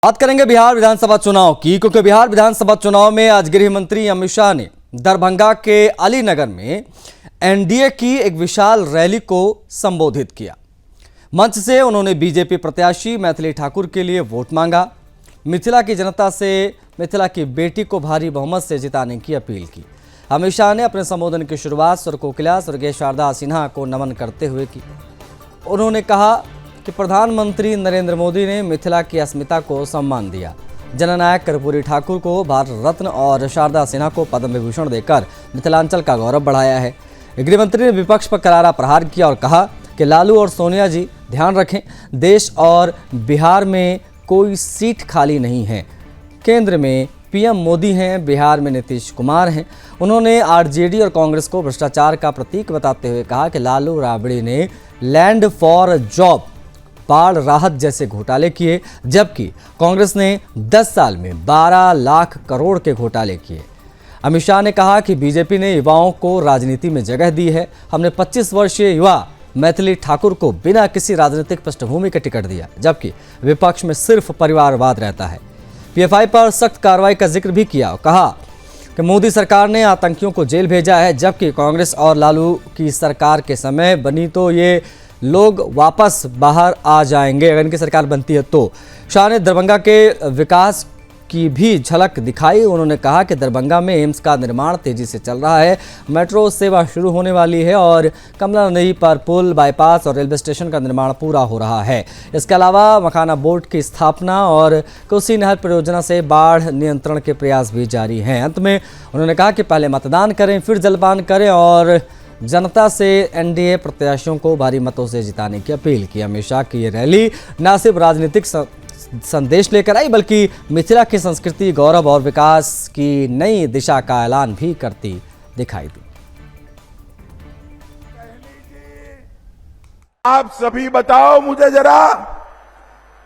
बात करेंगे बिहार विधानसभा चुनाव की, क्योंकि बिहार विधानसभा चुनाव में आज गृह मंत्री अमित शाह ने दरभंगा के अलीनगर में एनडीए की एक विशाल रैली को संबोधित किया। मंच से उन्होंने बीजेपी प्रत्याशी मैथिली ठाकुर के लिए वोट मांगा। मिथिला की जनता से मिथिला की बेटी को भारी बहुमत से जिताने की अपील की। अमित शाह ने अपने संबोधन की शुरुआत स्वर कोकिला स्वर्गीय शारदा सिन्हा को नमन करते हुए की। उन्होंने कहा कि प्रधानमंत्री नरेंद्र मोदी ने मिथिला की अस्मिता को सम्मान दिया। जननायक कर्पूरी ठाकुर को भारत रत्न और शारदा सिन्हा को पद्म विभूषण देकर मिथिलांचल का गौरव बढ़ाया है। गृह मंत्री ने विपक्ष पर करारा प्रहार किया और कहा कि लालू और सोनिया जी ध्यान रखें, देश और बिहार में कोई सीट खाली नहीं है। केंद्र में पीएम मोदी हैं, बिहार में नीतीश कुमार हैं। उन्होंने आरजेडी और कांग्रेस को भ्रष्टाचार का प्रतीक बताते हुए कहा कि लालू राबड़ी ने लैंड फॉर जॉब, बाढ़ राहत जैसे घोटाले किए, जबकि कांग्रेस ने 10 साल में 12 लाख करोड़ के घोटाले किए। अमित शाह ने कहा कि बीजेपी ने युवाओं को राजनीति में जगह दी है। हमने 25 वर्षीय युवा मैथिली ठाकुर को बिना किसी राजनीतिक पृष्ठभूमि के टिकट दिया, जबकि विपक्ष में सिर्फ परिवारवाद रहता है। पीएफआई पर सख्त कार्रवाई का जिक्र भी किया और कहा कि मोदी सरकार ने आतंकियों को जेल भेजा है, जबकि कांग्रेस और लालू की सरकार के समय बनी तो ये लोग वापस बाहर आ जाएंगे अगर इनकी सरकार बनती है तो। शाह ने दरभंगा के विकास की भी झलक दिखाई। उन्होंने कहा कि दरभंगा में एम्स का निर्माण तेजी से चल रहा है, मेट्रो सेवा शुरू होने वाली है और कमला नदी पर पुल, बाईपास और रेलवे स्टेशन का निर्माण पूरा हो रहा है। इसके अलावा मखाना बोर्ड की स्थापना और कोसी नहर परियोजना से बाढ़ नियंत्रण के प्रयास भी जारी हैं। अंत में उन्होंने कहा कि पहले मतदान करें, फिर जलपान करें और जनता से एनडीए प्रत्याशियों को भारी मतों से जिताने की अपील की। अमित शाह की ये रैली न सिर्फ राजनीतिक संदेश लेकर आई, बल्कि मिथिला की संस्कृति, गौरव और विकास की नई दिशा का ऐलान भी करती दिखाई दी। आप सभी बताओ मुझे जरा,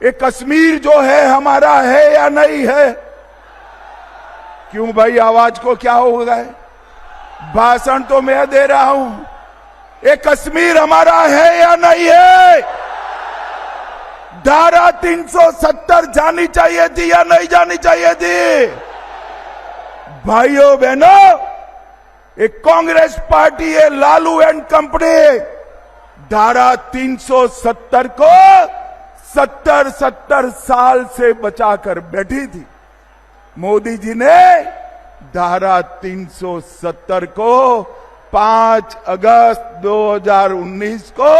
ये कश्मीर जो है हमारा है या नहीं है? क्यों भाई, आवाज को क्या हो गया है? भाषण तो मैं दे रहा हूं। ये कश्मीर हमारा है या नहीं है? धारा 370 जानी चाहिए थी या नहीं जानी चाहिए थी? भाइयों बहनों, एक कांग्रेस पार्टी है लालू एंड कंपनी, धारा 370 को 70 साल से बचाकर बैठी थी। मोदी जी ने धारा 370 को 5 अगस्त 2019 को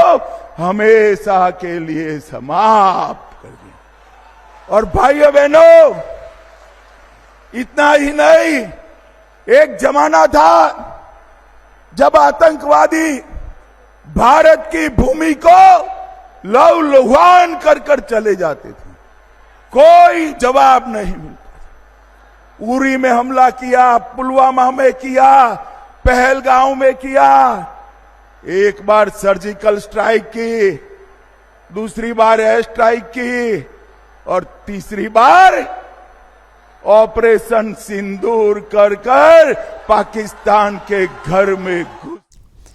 हमेशा के लिए समाप्त कर दिया। और भाइयों बहनों, इतना ही नहीं, एक जमाना था जब आतंकवादी भारत की भूमि को लहूलुहान कर चले जाते थे, कोई जवाब नहीं मिलता। उरी में हमला किया, पुलवामा में किया, पहलगांव में किया, एक बार सर्जिकल स्ट्राइक की, दूसरी बार एयर स्ट्राइक की और तीसरी बार ऑपरेशन सिंदूर कर पाकिस्तान के घर में